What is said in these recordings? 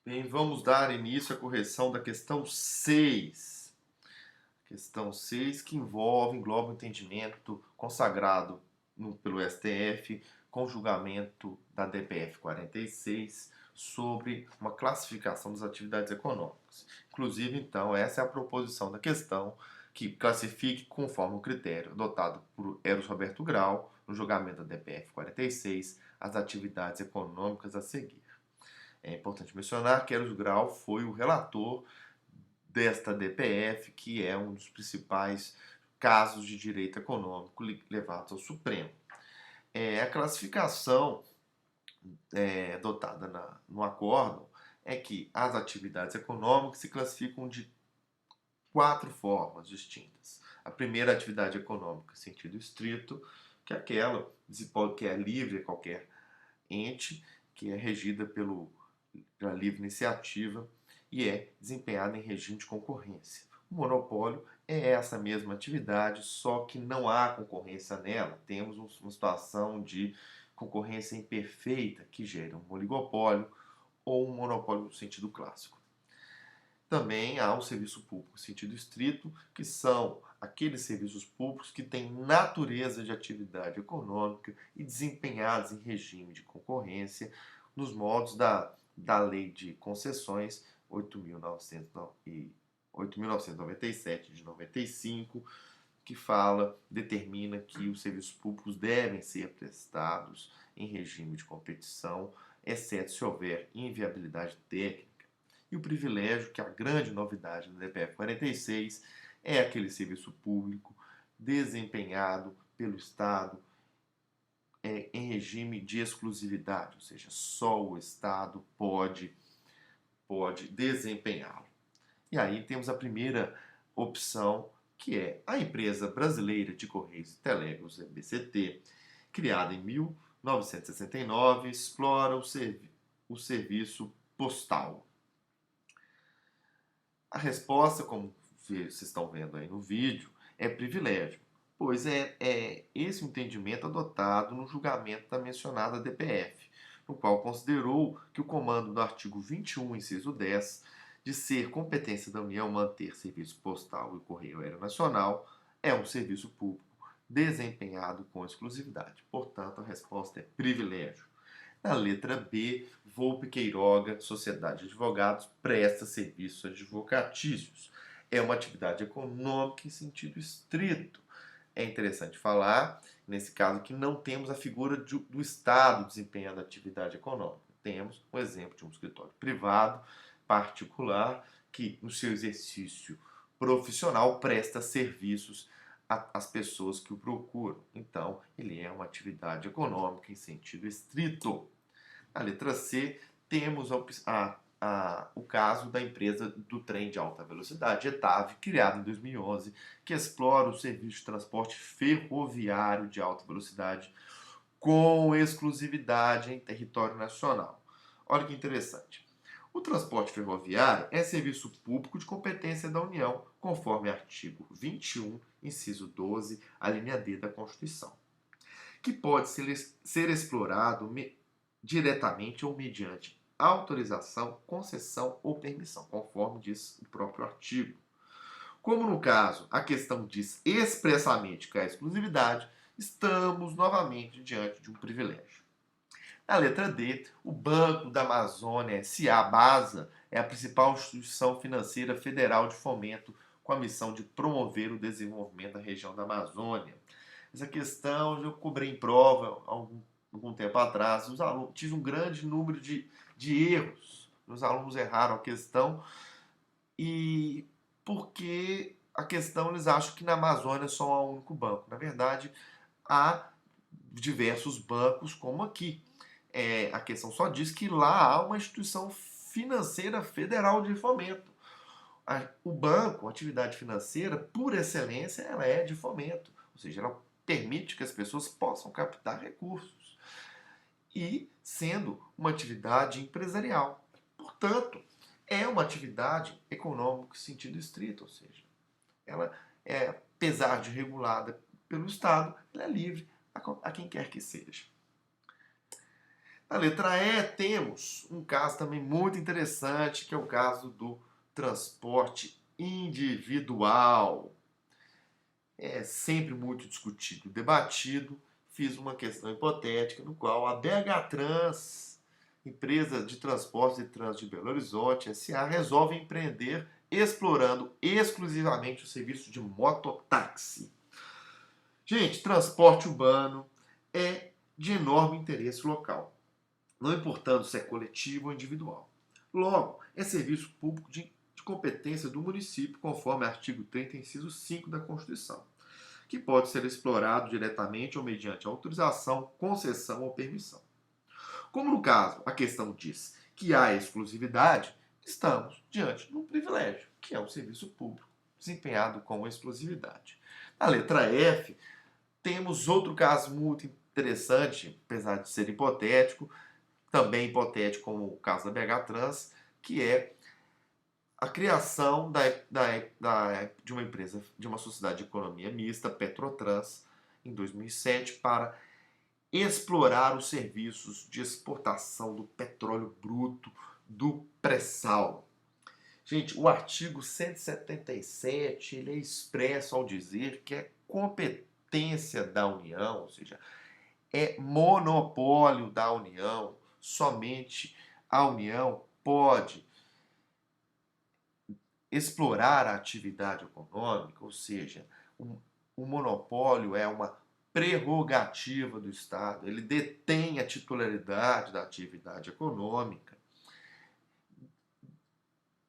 Bem, vamos dar início à correção da questão 6. Questão 6 que engloba o entendimento consagrado pelo STF com o julgamento da DPF 46 sobre uma classificação das atividades econômicas. Inclusive, então, essa é a proposição da questão que classifique conforme o critério adotado por Eros Roberto Grau no julgamento da DPF 46 as atividades econômicas a seguir. É importante mencionar que Eros Grau foi o relator desta DPF, que é um dos principais casos de direito econômico levados ao Supremo. A classificação adotada no acórdão é que as atividades econômicas se classificam de 4 formas distintas. A primeira atividade econômica, em sentido estrito, que é aquela que é livre a qualquer ente, que é regida pela livre iniciativa e é desempenhada em regime de concorrência. O monopólio é essa mesma atividade, só que não há concorrência nela. Temos uma situação de concorrência imperfeita que gera um oligopólio ou um monopólio no sentido clássico. Também há o serviço público no sentido estrito, que são aqueles serviços públicos que têm natureza de atividade econômica e desempenhados em regime de concorrência, nos modos da Lei de Concessões 8.997 de 95, que determina que os serviços públicos devem ser prestados em regime de competição, exceto se houver inviabilidade técnica. E o privilégio, que é a grande novidade da DPF 46, é aquele serviço público desempenhado pelo Estado em regime de exclusividade, ou seja, só o Estado pode desempenhá-lo. E aí temos a primeira opção, que é a Empresa Brasileira de Correios e Telégrafos, EBCT, criada em 1969, explora o serviço postal. A resposta, como vocês estão vendo aí no vídeo, é privilégio, pois é esse o entendimento adotado no julgamento da mencionada DPF, no qual considerou que o comando do artigo 21, inciso 10, de ser competência da União manter serviço postal e correio aéreo nacional, é um serviço público desempenhado com exclusividade. Portanto, a resposta é privilégio. Na letra B, Volpe Queiroga, Sociedade de Advogados, presta serviços advocatícios. É uma atividade econômica em sentido estrito. É interessante falar, nesse caso, que não temos a figura do Estado desempenhando a atividade econômica. Temos o exemplo de um escritório privado, particular, que no seu exercício profissional presta serviços às pessoas que o procuram. Então, ele é uma atividade econômica em sentido estrito. Na letra C, temos o caso da empresa do trem de alta velocidade, ETAV, criada em 2011, que explora o serviço de transporte ferroviário de alta velocidade com exclusividade em território nacional. Olha que interessante. O transporte ferroviário é serviço público de competência da União, conforme artigo 21, inciso 12, a linha D da Constituição, que pode ser explorado diretamente ou mediante autorização, concessão ou permissão, conforme diz o próprio artigo. Como no caso a questão diz expressamente que é a exclusividade, estamos novamente diante de um privilégio. Na letra D, o Banco da Amazônia S.A. BASA é a principal instituição financeira federal de fomento com a missão de promover o desenvolvimento da região da Amazônia. Essa questão eu cobri em prova há algum tempo atrás. Tive um grande número de erros. Os alunos erraram a questão e porque a questão eles acham que na Amazônia só há um único banco. Na verdade, há diversos bancos como aqui. A questão só diz que lá há uma instituição financeira federal de fomento. O banco, a atividade financeira, por excelência, ela é de fomento. Ou seja, ela permite que as pessoas possam captar recursos. E sendo uma atividade empresarial. Portanto, é uma atividade econômica em sentido estrito, ou seja, ela apesar de regulada pelo Estado, ela é livre a quem quer que seja. Na letra E, temos um caso também muito interessante, que é o caso do transporte individual. É sempre muito discutido e debatido. Fiz uma questão hipotética no qual a BH Trans, empresa de transporte e trânsito de Belo Horizonte, SA, resolve empreender explorando exclusivamente o serviço de mototáxi. Gente, transporte urbano é de enorme interesse local, não importando se é coletivo ou individual. Logo, é serviço público de competência do município, conforme artigo 30, inciso 5 da Constituição, que pode ser explorado diretamente ou mediante autorização, concessão ou permissão. Como no caso a questão diz que há exclusividade, estamos diante de um privilégio, que é o serviço público desempenhado com exclusividade. Na letra F, temos outro caso muito interessante, apesar de ser hipotético, também hipotético como o caso da BH Trans, que é a criação de uma empresa, de uma sociedade de economia mista, Petrotrans, em 2007, para explorar os serviços de exportação do petróleo bruto do pré-sal. Gente, o artigo 177 ele é expresso ao dizer que é competência da União, ou seja, é monopólio da União. Somente a União pode explorar a atividade econômica, ou seja, o monopólio é uma prerrogativa do Estado, ele detém a titularidade da atividade econômica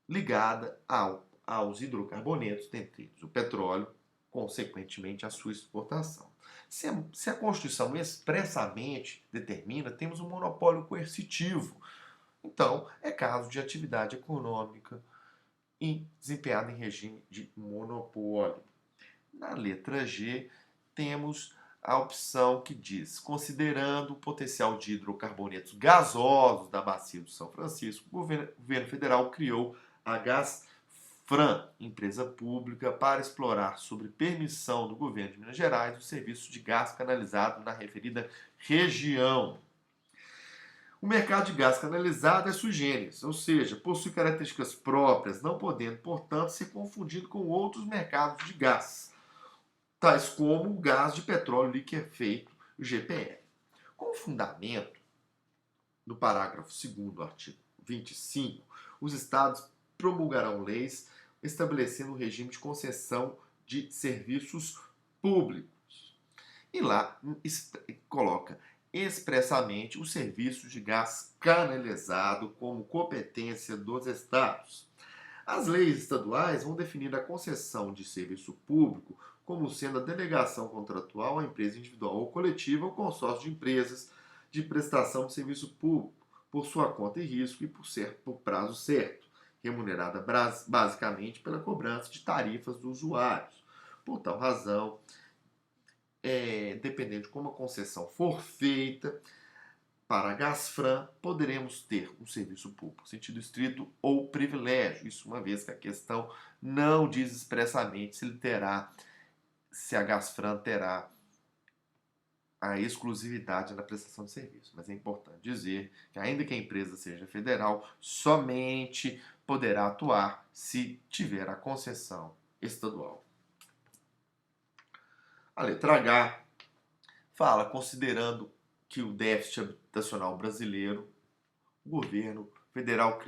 ligada aos hidrocarbonetos, dentre eles o petróleo, consequentemente a sua exportação. Se a Constituição expressamente determina, temos um monopólio coercitivo. Então, é caso de atividade econômica desempenhada em regime de monopólio. Na letra G, temos a opção que diz, considerando o potencial de hidrocarbonetos gasosos da bacia do São Francisco, o governo federal criou a Gasfran, empresa pública, para explorar, sob permissão do governo de Minas Gerais, o serviço de gás canalizado na referida região. O mercado de gás canalizado é sui generis, ou seja, possui características próprias, não podendo, portanto, ser confundido com outros mercados de gás, tais como o gás de petróleo liquefeito, o GPL. Como fundamento, no parágrafo 2º do artigo 25, os estados promulgarão leis estabelecendo o regime de concessão de serviços públicos. E lá coloca expressamente o serviço de gás canalizado como competência dos estados. As leis estaduais vão definir a concessão de serviço público como sendo a delegação contratual à empresa individual ou coletiva ou consórcio de empresas de prestação de serviço público, por sua conta e risco e por prazo certo, remunerada basicamente pela cobrança de tarifas dos usuários. Por tal razão, dependendo de como a concessão for feita, para a Gasfran, poderemos ter um serviço público, sentido estrito ou privilégio. Isso uma vez que a questão não diz expressamente se a Gasfran terá a exclusividade na prestação de serviço. Mas é importante dizer que, ainda que a empresa seja federal, somente poderá atuar se tiver a concessão estadual. A letra H fala, considerando que o déficit habitacional brasileiro, o governo federal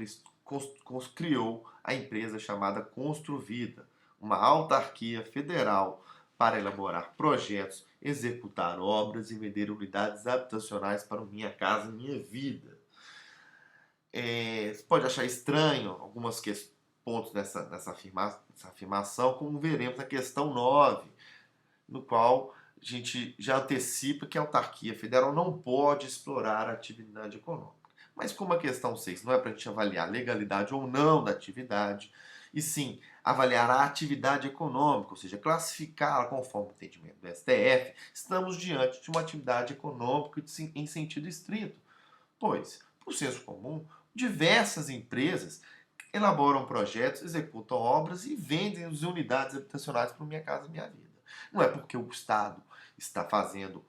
criou a empresa chamada Construvida, uma autarquia federal para elaborar projetos, executar obras e vender unidades habitacionais para o Minha Casa Minha Vida. Você pode achar estranho alguns pontos nessa afirmação, como veremos na questão 9, no qual a gente já antecipa que a autarquia federal não pode explorar a atividade econômica. Mas como a questão 6 não é para a gente avaliar a legalidade ou não da atividade, e sim avaliar a atividade econômica, ou seja, classificá-la conforme o entendimento do STF, estamos diante de uma atividade econômica em sentido estrito, pois, por senso comum, diversas empresas elaboram projetos, executam obras e vendem as unidades habitacionais para o Minha Casa Minha Vida. Não é porque o Estado está fazendo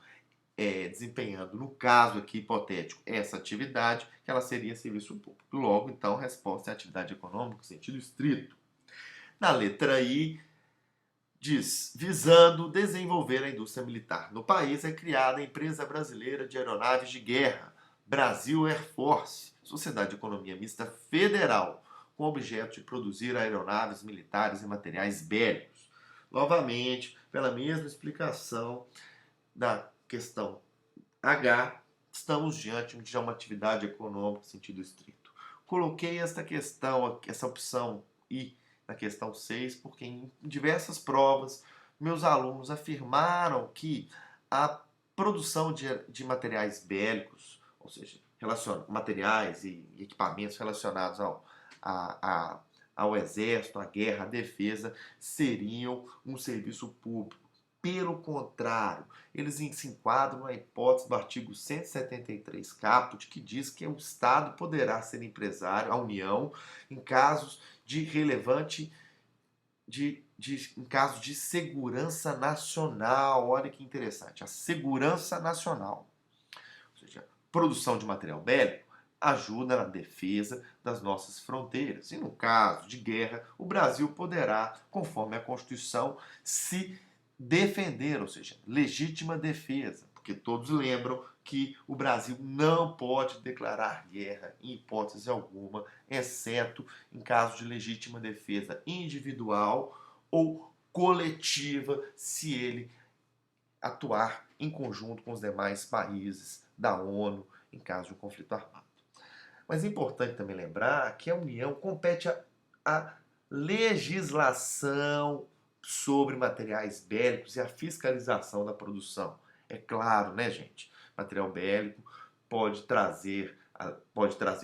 desempenhando, no caso aqui hipotético, essa atividade, que ela seria serviço público. Logo, então, a resposta é atividade econômica, no sentido estrito. Na letra I, diz, visando desenvolver a indústria militar no país, é criada a Empresa Brasileira de Aeronaves de Guerra, Brasil Air Force, Sociedade de Economia Mista Federal, com o objeto de produzir aeronaves militares e materiais bélicos. Novamente, pela mesma explicação da questão H, estamos diante de uma atividade econômica em sentido estrito. Coloquei esta questão, essa opção I, na questão 6, porque em diversas provas meus alunos afirmaram que a produção de materiais bélicos, ou seja, materiais e equipamentos relacionados ao exército, à guerra, à defesa, seriam um serviço público. Pelo contrário, eles se enquadram na hipótese do artigo 173 caput, que diz que o Estado poderá ser empresário, a União, em casos de relevante, em casos de segurança nacional. Olha que interessante, a segurança nacional. Ou seja, produção de material bélico ajuda na defesa das nossas fronteiras. E no caso de guerra, o Brasil poderá, conforme a Constituição, se defender, ou seja, legítima defesa, porque todos lembram que o Brasil não pode declarar guerra em hipótese alguma, exceto em caso de legítima defesa individual ou coletiva, se ele atuar em conjunto com os demais países da ONU em caso de um conflito armado. Mas é importante também lembrar que a União compete a legislação sobre materiais bélicos e a fiscalização da produção. É claro, né, gente? Material bélico pode trazer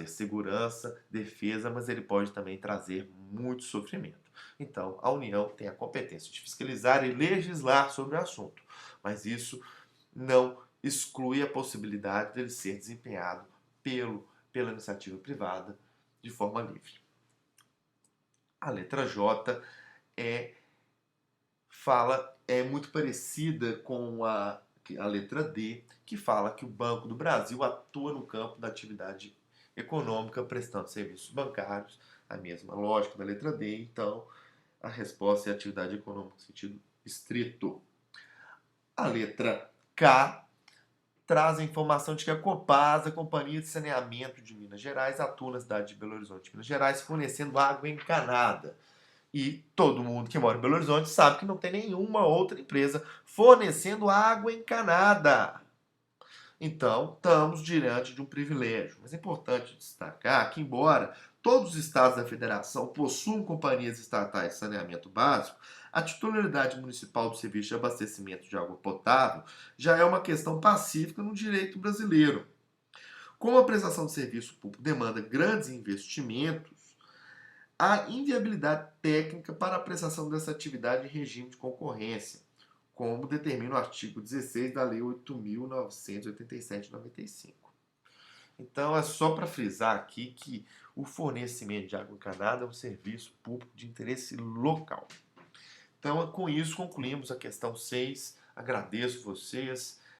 segurança, defesa, mas ele pode também trazer muito sofrimento. Então, a União tem a competência de fiscalizar e legislar sobre o assunto, mas isso não exclui a possibilidade dele ser desempenhado pela iniciativa privada de forma livre. A letra J é muito parecida com a letra D, que fala que o Banco do Brasil atua no campo da atividade econômica prestando serviços bancários, a mesma lógica da letra D, então a resposta é atividade econômica no sentido estrito. A letra K traz a informação de que a Copasa, a Companhia de Saneamento de Minas Gerais, atua na cidade de Belo Horizonte, Minas Gerais, fornecendo água encanada. E todo mundo que mora em Belo Horizonte sabe que não tem nenhuma outra empresa fornecendo água encanada. Então, estamos diante de um privilégio. Mas é importante destacar que, embora todos os estados da federação possuam companhias estatais de saneamento básico, a titularidade municipal do serviço de abastecimento de água potável já é uma questão pacífica no direito brasileiro. Como a prestação de serviço público demanda grandes investimentos, há inviabilidade técnica para a prestação dessa atividade em regime de concorrência, como determina o artigo 16 da Lei 8.987 de 95. Então, é só para frisar aqui que o fornecimento de água encanada é um serviço público de interesse local. Então, com isso, concluímos a questão 6. Agradeço vocês